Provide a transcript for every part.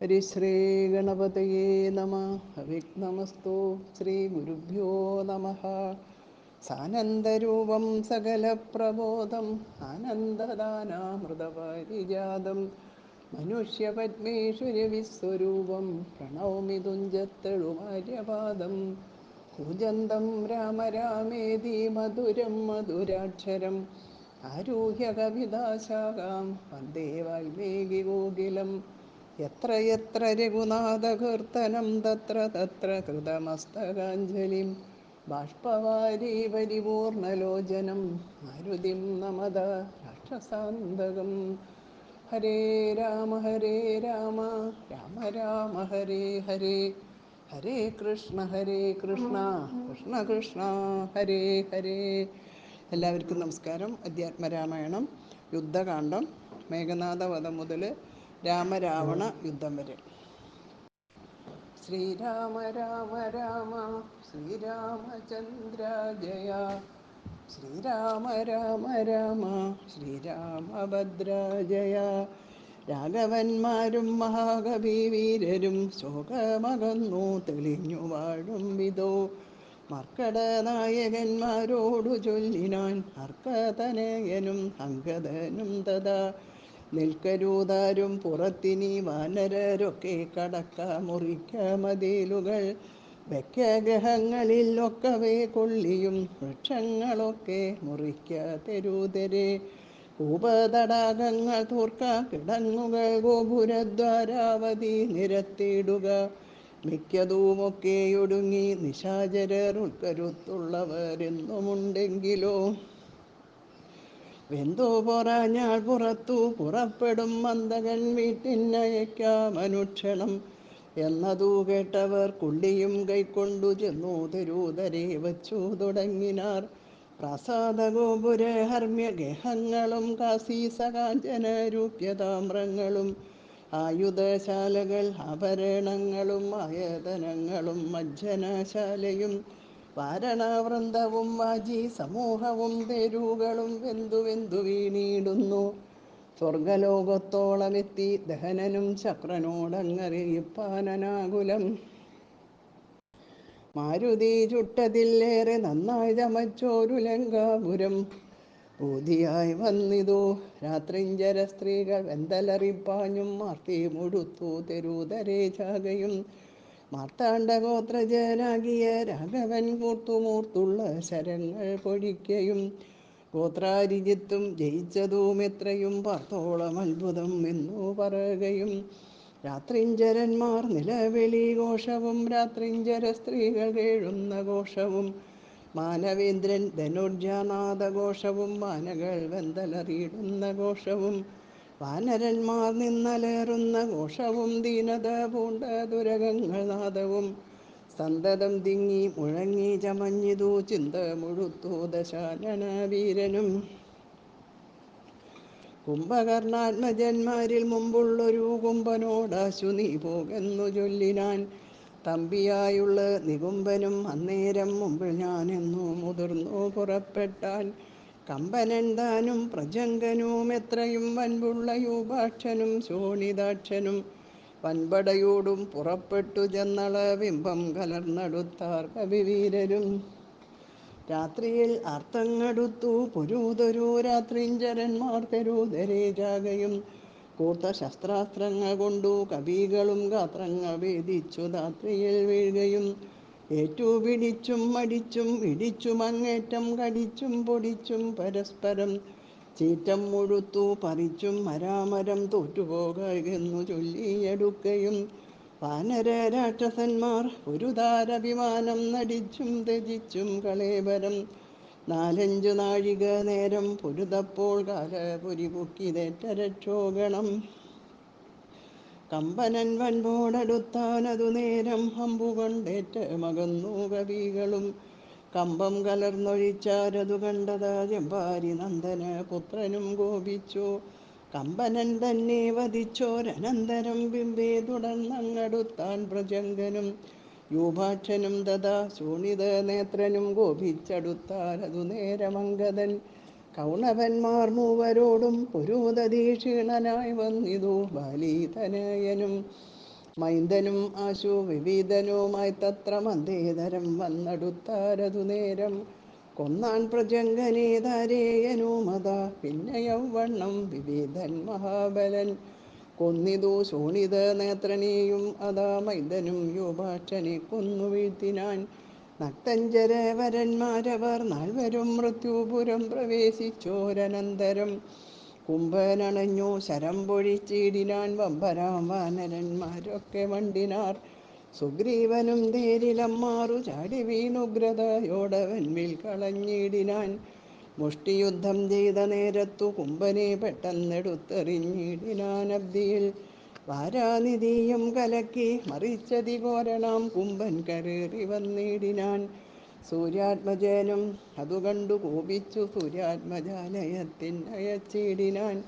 ഹരിശ്രീ ഗണപതയേ നമ. അവിഘ്നമസ്തു. ശ്രീ ഗുരുഭ്യോ നമ. സാനന്ദരൂപം സകലപ്രബോധം ആനന്ദദാനാമൃതപാരിജാതം മനുഷ്യപത്മേശ്വരവിസ്വരൂപം പ്രണൗമി തുഞ്ചത്തെഴുമാര്യപാദം കൂജന്തം രാമ രാമേതി മധുരം മധുരാക്ഷരം ആരുഹ്യ കവിതാശാഖാം വന്ദേ വാൽമീകികോകിലം. യത്ര യത്ര രഘുനാഥകീർത്തനം തത്ര തത്ര കൃതമസ്തകാഞ്ജലിം ബാഷ്പവാരി പരിപൂർണലോചനം മാരുതിം നമത രാക്ഷസാന്തകം. ഹരേ രാമ രാമ രാമ ഹരേ ഹരേ, ഹരേ കൃഷ്ണ കൃഷ്ണ കൃഷ്ണ ഹരേ ഹരേ. എല്ലാവർക്കും നമസ്കാരം. അധ്യാത്മരാമായണം യുദ്ധകാന്ഡം, മേഘനാഥവധം മുതൽ രാമരാവണ യുദ്ധം വരെ. ശ്രീരാമ രാമ രാമ ശ്രീരാമചന്ദ്ര ജയ, ശ്രീരാമ രാമ രാമ ശ്രീരാമഭദ്ര ജയ. രാഘവന്മാരും മഹാകവിവീരരും ശോകമകന്നു തെളിഞ്ഞു വാഴും വിധോ മർക്കടനായകന്മാരോടു ചൊല്ലിനാൻ അർക്കതനയനും അങ്കദനും തഥാ. നിൽക്കരൂതാരും പുറത്തിനി വാനരരൊക്കെ കടക്ക മുറിക്ക മതിലുകൾ വയ്ക്കഗ്രഹങ്ങളിൽ ഒക്കവേ കൊള്ളിയും വൃക്ഷങ്ങളൊക്കെ മുറിക്ക തെരുതരെ. കൂപതടാകങ്ങൾ തൂർക്ക കിടങ്ങുകൾ ഗോപുരദ്വാരാവധി നിരത്തിയിടുക. മിക്കതുമൊക്കെയൊടുങ്ങി നിശാചരർ ഉൾക്കരുത്തുള്ളവരെന്നുമുണ്ടെങ്കിലോ വെന്തു പൊറഞ്ഞാൽ പുറത്തു പുറപ്പെടും മന്ദകൻ വീട്ടിനയക്കാമനുക്ഷണം എന്നതു കേട്ടവർ കുള്ളിയും കൈക്കൊണ്ടു ചെന്നു തെരുതരെ വച്ചു തുടങ്ങിനാർ. പ്രാസാദഗോപുര ഹർമ്മ്യഗേഹങ്ങളും കാസീസകാഞ്ചന രൂപ്യതാമ്രങ്ങളും ആയുധശാലകൾ ആഭരണങ്ങളും ആയതനങ്ങളും മജ്ജനശാലയും വാരണവൃന്ദവും വാജി സമൂഹവും തെരുകളും വെന്തു വീണിടുന്നു. സ്വർഗലോകത്തോളമെത്തി ദഹനനും ശക്രനോടങ്ങറിയിപ്പാനനാകുലം. മാരുതി ചുട്ടതിലേറെ നന്നായി ചമച്ചോരു ലങ്കാപുരം ബോധിയായി വന്നിതു. രാത്രിഞ്ചര സ്ത്രീകൾ വെന്തലറിപ്പാഞ്ഞും മാർത്തി മുഴുത്തു തെരുതരെ ചാകയും. മാർത്താണ്ഡഗോത്രജനാകിയ രാഘവൻ കൂർത്തുമൂർത്തുള്ള ശരങ്ങൾ പൊഴിക്കയും ഗോത്രാരിജിത്തും ജയിച്ചതും എത്രയും പാർത്തോളം അത്ഭുതം എന്നു പറയുകയും. രാത്രിഞ്ചരന്മാർ നിലവിളി ഘോഷവും രാത്രിഞ്ചര സ്ത്രീകൾ കേഴുന്ന ഘോഷവും മാനവേന്ദ്രൻ ധനുർജാനാദഘോഷവും മാനകൾ വെന്തലറിയിടുന്ന ഘോഷവും വാനരന്മാർ നിന്നലേറുന്ന ഘോഷവും ദീനത പൂണ്ട ദുരകങ്ങൾ നാദവും സന്തതം തിങ്ങി മുഴങ്ങി ചമഞ്ഞിതു ചിന്ത മുഴുത്തു ദശാനന വീരനും. കുംഭകർണാത്മജന്മാരിൽ മുമ്പുള്ളൊരു കുംഭനോടാശു നീ പോകെന്നു ചൊല്ലിനാൻ. തമ്പിയായുള്ള നികുംബനും അന്നേരം മുമ്പിൽ ഞാനെന്നു മുതിർന്നു പുറപ്പെട്ടാൻ. കമ്പനൻ താനും പ്രജങ്കനും എത്രയും വൻപുള്ള യൂപാക്ഷനും ശോണിതാക്ഷനും വൻപടയോടും പുറപ്പെട്ടു ചെന്നളവിമ്പം കലർന്നടുത്താർ കവിവീരരും. രാത്രിയിൽ ആർത്തങ്ങടുത്തു പൊരുതൊരു രാത്രിഞ്ചരന്മാർ തെരുതരെ ചാകയും കൂർത്ത ശസ്ത്രാസ്ത്രങ്ങൾ കൊണ്ടു കവികളും ഗാത്രങ്ങൾ ഭേദിച്ചു രാത്രിയിൽ വീഴുകയും ഏറ്റുപിടിച്ചും മടിച്ചും ഇടിച്ചും അങ്ങേറ്റം കടിച്ചും പൊടിച്ചും പരസ്പരം ചീറ്റം മുഴുത്തു പറിച്ചും മരാമരം തോറ്റുപോകുന്നു ചൊല്ലിയെടുക്കയും. വാനര രാക്ഷസന്മാർ ഒരു താരഭിമാനം നടിച്ചും ത്യജിച്ചും കളേബരം നാലഞ്ചു നാഴിക നേരം പൊരുതപ്പോൾ കാലപുരി പൊക്കിതേറ്റ രക്ഷോഗണം. കമ്പനൻ വൻപോടടുത്താനതു നേരം അമ്പുകൊണ്ടേറ്റ മകന്നു കവികളും കമ്പം കലർന്നൊഴിച്ചാരതു കണ്ടതാ ചെമ്പാരി നന്ദന പുത്രനും കോപിച്ചു. കമ്പനൻ തന്നെ വധിച്ചോരനന്തരം ബിംബേ തുടർന്നങ്ങടുത്താൻ പ്രജങ്കനും യൂപാക്ഷനും തഥാ ശോണിത നേത്രനും കോപിച്ചടുത്താരതു നേരമംഗതൻ. കൗണവന്മാർ മൂവരോടും പൊരുതീ ക്ഷീണനായി വന്നിതു ബാലീതനയനും. മൈന്ദനും ആശു വിവിധനുമായി തത്ര മന്ദേതരം വന്നടുത്താരതു നേരം കൊന്നാൻ പ്രജങ്കനേതാരേയനുമത പിന്നെ യൗവണ്ണം വിവിധൻ മഹാബലൻ കൊന്നിതു ശോണിത നേത്രനെയും അതാ മൈന്ദനും യോപാക്ഷനെ കൊന്നു വീഴ്ത്തിനാൻ നക്തഞ്ചരവരന്മാരവർ നാൾവരും മൃത്യുപുരം പ്രവേശിച്ചോരനന്തരം കുംഭനണഞ്ഞു ശരം പൊഴിച്ചിടിനാൻ വമ്പരാം വാനരന്മാരൊക്കെ വണ്ടിനാർ സുഗ്രീവനും തേരിലമ്മാറു ചാടി വീണുഗ്രതയോടവൻ വിൽ കളഞ്ഞിടിനാൻ മുഷ്ടിയുദ്ധം ചെയ്ത നേരത്തു കുംഭനെ പെട്ടെന്നെടുത്തെറിഞ്ഞിടിനാൻ അബ്ദിയിൽ വാരാനിധിയും കലക്കി മറിച്ചതിഘോരണാം കുംഭൻ കരേറി വന്നിടിനാൻ സൂര്യാത്മജനും അതു കണ്ടു കോപിച്ചു സൂര്യാത്മജാലയത്തിനയച്ചിടിനാൻ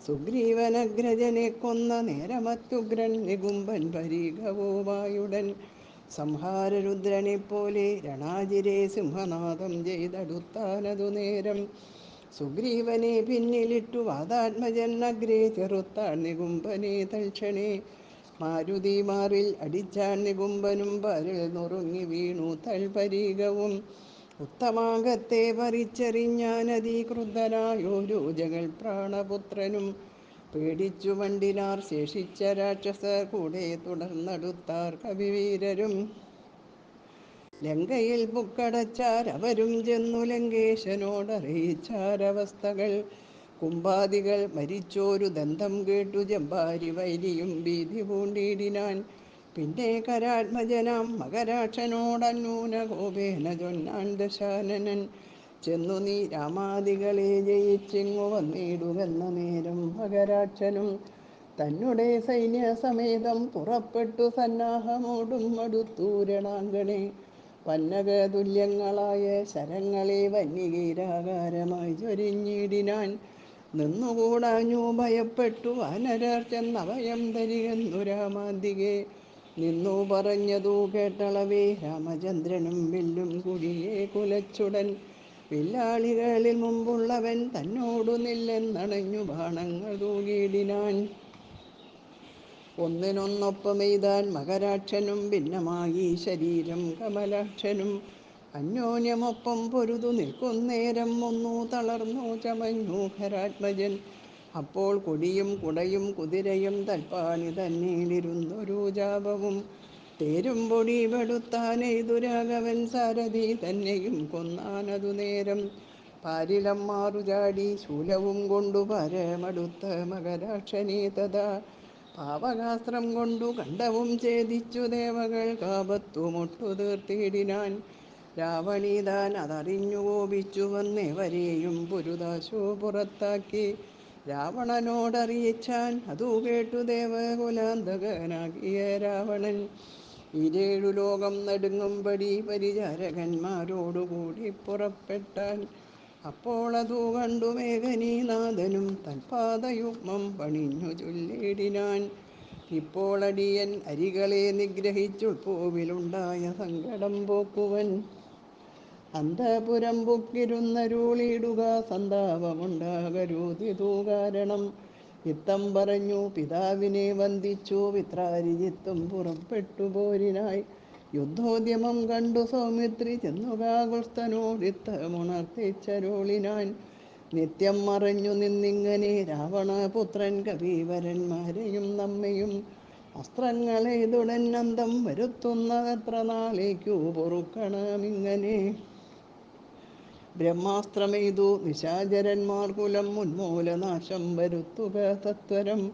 സുഗ്രീവനഗ്രജനെ കൊന്ന നേരമത്യുഗ്രൻ നികുംബൻ പരീഗവുമായുടൻ സംഹാരരുദ്രനെപ്പോലെ രണാജിരെ സിംഹനാദം ചെയ്തടുത്താനതു നേരം സുഗ്രീവനെ പിന്നിലിട്ടു വാതാത്മജൻ അഗ്രേ ചെറുത്താൻ നികുംബനെ തൽക്ഷണേ മാരുതി മാറിൽ അടിച്ചാൻ നികുംബനും പാരിൽ നുറുങ്ങി വീണു തൽപരീകവും ഉത്തമാകത്തെ പറിച്ചെറിഞ്ഞാനതിക്രുദ്ധനായോരു ജഗൽ പ്രാണപുത്രനും പേടിച്ചു വണ്ടിനാർ ശേഷിച്ച രാക്ഷസർ കൂടെ തുടർന്നടുത്താർ കവിവീരരും ലങ്കയിൽ പുക്കടച്ചാരവരും ചെന്നു ലങ്കേശനോടറിയിച്ചാരവസ്ഥകൾ കുംഭാദികൾ മരിച്ചോരു ദന്തം കേട്ടു ജമ്പാരി വൈരിയും ഭീതി പൂണ്ടിടിനാൻ പിന്നെ കരാത്മജനാം മകരാക്ഷനോടന്യൂന കോപേന ചൊന്നാൻ ദശാനനൻ ചെന്നു നീ രാമാദികളെ ജയിച്ചിങ്ങു വന്നിടുമെന്ന നേരം മകരാക്ഷനും തന്നെ സൈന്യസമേതം പുറപ്പെട്ടു സന്നാഹമോടും അടുത്തു രണാങ്കണേ പന്നകതുല്യങ്ങളായ ശരങ്ങളെ വന്യകീരാകാരമായി ചൊരിഞ്ഞിടിനാൻ നിന്നുകൂടാഞ്ഞു ഭയപ്പെട്ടു വാനരർ ചെന്നഭയം തരികെന്നു രാമാന്തികെ നിന്നു പറഞ്ഞതു കേട്ടളവേ രാമചന്ദ്രനും വില്ലും കുഴിയെ കുലച്ചുടൻ വില്ലാളികളിൽ മുമ്പുള്ളവൻ തന്നോടു നില്ലെന്നണഞ്ഞു ബാണങ്ങൾ തൂകിയിടിനാൻ ഒന്നിനൊന്നൊപ്പമെയ്താൻ മകരാക്ഷനും ഭിന്നമായി ശരീരം കമലാക്ഷനും അന്യോന്യമൊപ്പം പൊരുതു നിൽക്കുന്നേരം ഒന്നു തളർന്നു ചമഞ്ഞു ഖരാത്മജൻ അപ്പോൾ കൊടിയും കുടയും കുതിരയും തൽപ്പാണി തന്നീടിരുന്നൊരു ജാപവും തേരും പൊടി പെടുത്താനെയ്തുരാഘവൻ സാരഥി തന്നെയും കൊന്നാനതു നേരം പാരിലമ്മാറു ചാടി ശൂലവും കൊണ്ടു പരമടുത്ത മകരാക്ഷനെ തഥാ പാവകാസ്ത്രം കൊണ്ടു കണ്ഠവും ഛേദിച്ചു ദേവകൾ കാപത്തു മുട്ടു തീർത്തിടിനാൻ രാവണീതാൻ അതറിഞ്ഞു കോപിച്ചു വന്നേവരെയും പുരുതാശു പുറത്താക്കി രാവണനോടറിയിച്ചാൻ അതു കേട്ടു ദേവകുലാന്തകനാകിയ രാവണൻ ഈരേഴു ലോകം നടുങ്ങുംപടി പരിചാരകന്മാരോടുകൂടി പുറപ്പെട്ടാൻ അപ്പോൾ അതു കണ്ടു മേഘനീനാഥനും തൽപാദയുഗ്മം പണിഞ്ഞു ചൊല്ലിടിനാൻ ഇപ്പോൾ അടിയൻ അരികളെ നിഗ്രഹിച്ചുൾപ്പൂവിലുണ്ടായ സങ്കടം പോക്കുവൻ അന്തപുരം പൊക്കിരുന്നരുളിടുക സന്താപമുണ്ടാകരുതിതു കാരണം ഇത്തം പറഞ്ഞു പിതാവിനെ വന്ദിച്ചു വിത്രാരിജിത്തും പുറപ്പെട്ടു പോരിനായി യുദ്ധോദ്യമം കണ്ടു സൗമിത്രി ചെന്നു കാകുസ്ഥനോടിത്തമുണർത്തിച്ചരുളിനാൻ നിത്യം മറഞ്ഞു നിന്നിങ്ങനെ രാവണപുത്രൻ കവീവരന്മാരെയും നമ്മയും അസ്ത്രങ്ങളെയ്തുടൻ അന്തം വരുത്തുന്നതെത്ര നാളേക്കു പൊറുക്കണമിങ്ങനെ ബ്രഹ്മാസ്ത്രമെയ്തു നിശാചരന്മാർ കുലം ഉന്മൂലനാശം വരുത്തുക സത്വരം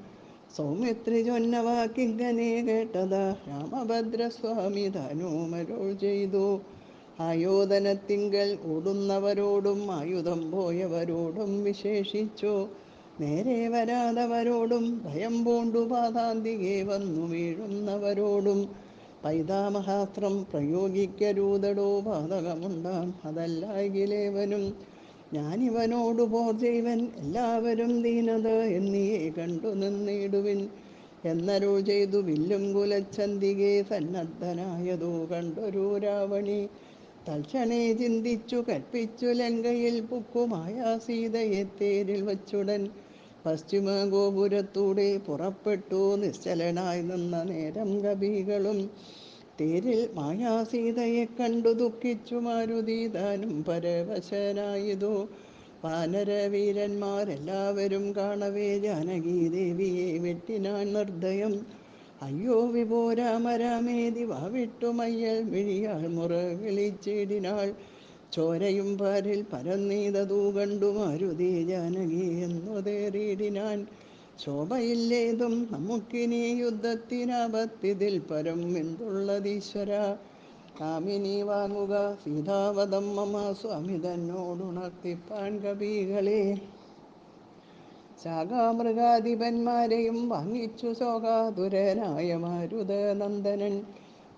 സൗമിത്രി ചൊന്ന വാക്കിങ്ങനെ കേട്ടതാ രാമഭദ്രസ്വാമി താനുമരുൾ ചെയ്തു ആയോധനത്തിങ്കൽ ഓടുന്നവരോടും ആയുധം പോയവരോടും വിശേഷിച്ചു നേരെ വരാതവരോടും ഭയം പൂണ്ടു പാതാന്തികെ വന്നു വീഴുന്നവരോടും പൈതാമഹാസ്ത്രം പ്രയോഗിക്കരുതടോ പാതകമുണ്ടാം അതല്ലാകിലേവനും ഞാനിവനോടു പോർ ചെയ്വൻ എല്ലാവരും ദീനത എന്നിയെ കണ്ടു നിന്നിടുവിൻ എന്നരുൾ ചെയ്തു വില്ലും കുലച്ചന്തികെ സന്നദ്ധനായതു കണ്ടൊരു രാവണി തൽക്ഷണേ ചിന്തിച്ചു കൽപ്പിച്ചു ലങ്കയിൽ പുക്കുമായ സീതയെ തേരിൽ വച്ചുടൻ പശ്ചിമ ഗോപുരത്തൂടെ പുറപ്പെട്ടു നിശ്ചലനായി നിന്ന നേരം കവികളും തേരിൽ മായാസീതയെ കണ്ടു ദുഃഖിച്ചു മാരുതി താനും പരവശനായതു. വാനരവീരന്മാരെല്ലാവരും കാണവേ ജാനകി ദേവിയെ വെട്ടിനാൻ നിർദ്ദയം. അയ്യോ വിഭോ രാമ രാമേതി വാവിട്ടു മയ്യൽ മിഴിയാൾ മുറവിളിച്ചിടിനാൾ. ചോരയും പാരിൽ പരന്നീതതു കണ്ടു മാരുതി ജാനകി എന്നുതേറിയിടിനാൻ. ശോഭയില്ലേതും നമുക്കിനി യുദ്ധത്തിനാപത്തിതിൽ പരം എന്തുള്ളതീശ്വര. കാമിനി വാങ്ങുക സീതാവതം മമ സ്വാമി തന്നോടുണർത്തിപ്പാൻ കവികളെ. ശാഖാമൃഗാധിപന്മാരെയും വാങ്ങിച്ചു ശോകാതുരനായ മാരുതനന്ദനൻ.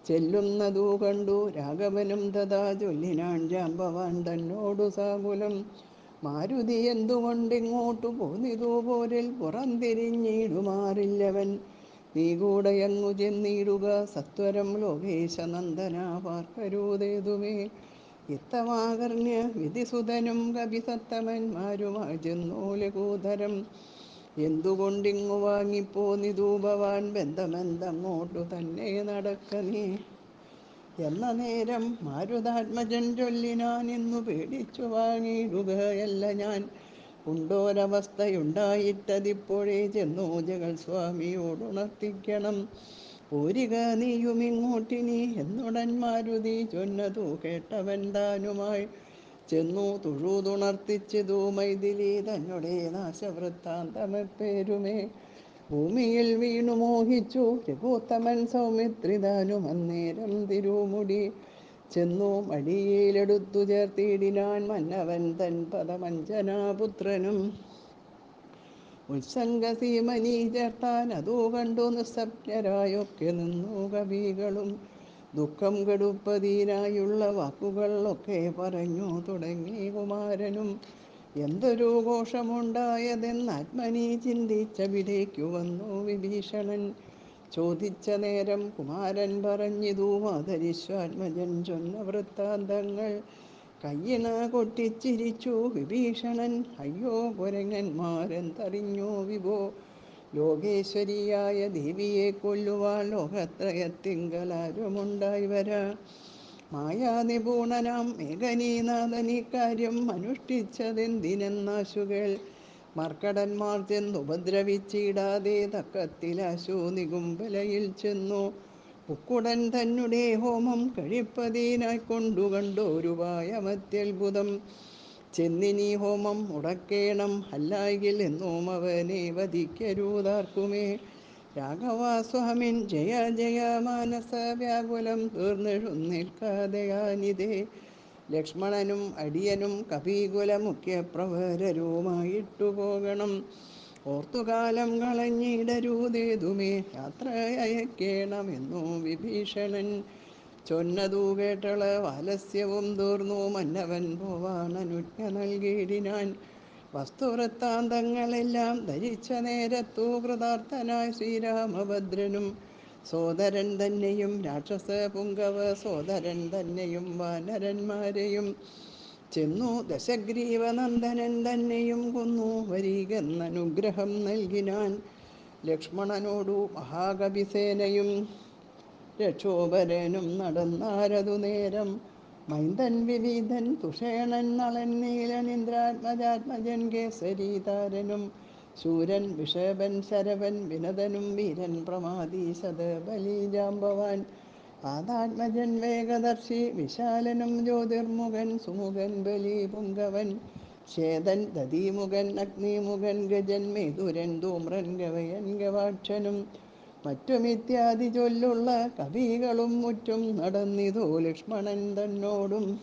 ചെല്ലുന്നതു കണ്ടു രാഘവനും തഥാ ചൊല്ലിനാൻ ജാമ്പവാൻ തന്നോടു സാകുലം. മാരുതി എന്തുകൊണ്ടിങ്ങോട്ടു പോന്നിതു പോരിൽ പുറംതിരിഞ്ഞിടുമാറില്ലവൻ. നീ കൂടെയങ്ങു ചെന്നിടുക സത്വരം ലോകേശനന്ദന പാർക്കരുതേതുമേ. ഇത്തമാകർണ്യ വിധിസുതനും കപിസത്തമന്മാരുമായി ചെന്നു ലഘൂതരം. എന്തുകൊണ്ടിങ്ങു വാങ്ങിപ്പോന്നിതു ഭവാൻ ബന്ധമെന്തങ്ങോട്ടു തന്നെ നടക്ക നീ എന്ന നേരം മാരുതാത്മജൻ ചൊല്ലിനാൻ. ഇന്നു പേടിച്ചു വാങ്ങിയിടുകയല്ല ഞാൻ. ഉണ്ടോരവസ്ഥയുണ്ടായിട്ടതിപ്പോഴേ ചെന്നു ജഗൽ സ്വാമിയോടുണർത്തിക്കണം. പോരിക നീയുമിങ്ങോട്ടിനി എന്നുടൻ മാരുതി ചൊന്നതു കേട്ടവൻ താനുമായി ചെന്നു തൊഴുതുണർത്തിച്ചിതു മൈഥിലി തന്നെ നാശവൃത്താന്തമെപ്പേരുമേ. ഭൂമിയിൽ വീണു മോഹിച്ചു രഘുത്തമൻ സൗമിത്രിതാനും അന്നേരം തിരുമുടി ചെന്നു മടിയിലെടുത്തു ചേർത്തിടിനാൻ മന്നവൻ തൻ പദമഞ്ജനാപുത്രനും. ഉത്സംഗസീമനി ചേർത്താൻ അതു കണ്ടു നിസ്സപ്ഞരായൊക്കെ നിന്നു കവികളും. ദുഃഖം കെടുപ്പതിനായുള്ള വാക്കുകൾ ഒക്കെ പറഞ്ഞു തുടങ്ങി കുമാരനും. എന്തൊരു ഘോഷമുണ്ടായതെന്നാത്മനി ചിന്തിച്ചവിടേക്കു വന്നു വിഭീഷണൻ. ചോദിച്ച നേരം കുമാരൻ പറഞ്ഞിതു മാതരിശ്വാത്മജൻ ചൊന്ന വൃത്താന്തങ്ങൾ. കയ്യിണ കൊട്ടിച്ചിരിച്ചു വിഭീഷണൻ. അയ്യോ കുരങ്ങന്മാരെന്തറിഞ്ഞു വിഭോ. ലോകേശ്വരിയായ ദേവിയെ കൊല്ലുവാൻ ലോകത്രയത്തിങ്കലാരുമുണ്ടായി വരാ. മായാനിപൂണനാം മേഘനീനാഥനിക്കാര്യം അനുഷ്ഠിച്ചതെന്തിനെന്നാശുകൾ. മർക്കടന്മാർ ചെന്നുപദ്രവിച്ചിടാതെ തക്കത്തിലാശു നികുംബലയിൽ ചെന്നു. ഉക്കുടൻ തന്നെ ഹോമം കഴിപ്പതിനായി കൊണ്ടു കണ്ടോരുപായമത്യത്ഭുതം. ചെന്നിനി ഹോമം മുടക്കേണം അല്ലായെങ്കിൽ എന്നും അവനെ വധിക്കരുതാർക്കുമേ. രാഘവാസ്വാമിൻ ജയ ജയ മാനസ വ്യാകുലം തീർന്നെഴുന്നേൽക്കാതെയാനിതേ. ലക്ഷ്മണനും അടിയനും കപികുല മുഖ്യപ്രവരരുമായിട്ടു പോകണം. ഓർത്തുകാലം കളഞ്ഞിടരുതേതുമേ യാത്രയയക്കേണമെന്നു വിഭീഷണൻ ചൊന്നതു കേട്ടള വാലസ്യവും തീർന്നു മന്നവൻ പോവാൻ അനുജ്ഞ നൽകിയിടിനാൻ. വസ്തുവൃത്താന്തങ്ങളെല്ലാം ധരിച്ച നേരത്തു കൃതാർത്ഥനായി ശ്രീരാമഭദ്രനും. സോദരൻ തന്നെയും രാക്ഷസ പുങ്കവ സോദരൻ തന്നെയും വാനരന്മാരെയും ചെന്നു ദശഗ്രീവനന്ദനൻ തന്നെയും കൊന്നു വരികെന്നനുഗ്രഹം നൽകിനാൻ. ലക്ഷ്മണനോടു മഹാകപിസേനയും രക്ഷോഭരനും നടന്നാരതു നേരം. മൈന്ദൻ വിവിധൻ തുഷേണൻ നളൻ നീലൻ ഇന്ദ്രാത്മജാത്മജൻ കേസരീതാരനും ശൂരൻ വിഷഭൻ ശരവൻ വിനതനും വീരൻ പ്രമാദി ശതബലി ജാമ്പവാൻ. പാതാത്മജൻ വേഗദർശി വിശാലനും ജ്യോതിർമുഖൻ സുമുഖൻ ബലി പുങ്കവൻ ശേതൻ ദധീമുഖൻ അഗ്നിമുഖൻ ഗജൻ മേതുരൻ ധൂമ്രൻ ഗവയൻ ഗവാക്ഷനും മറ്റുമിത്യാദി ചൊല്ലുള്ള കവികളും മുറ്റും നടന്നിതു ലക്ഷ്മണൻ തന്നോടും.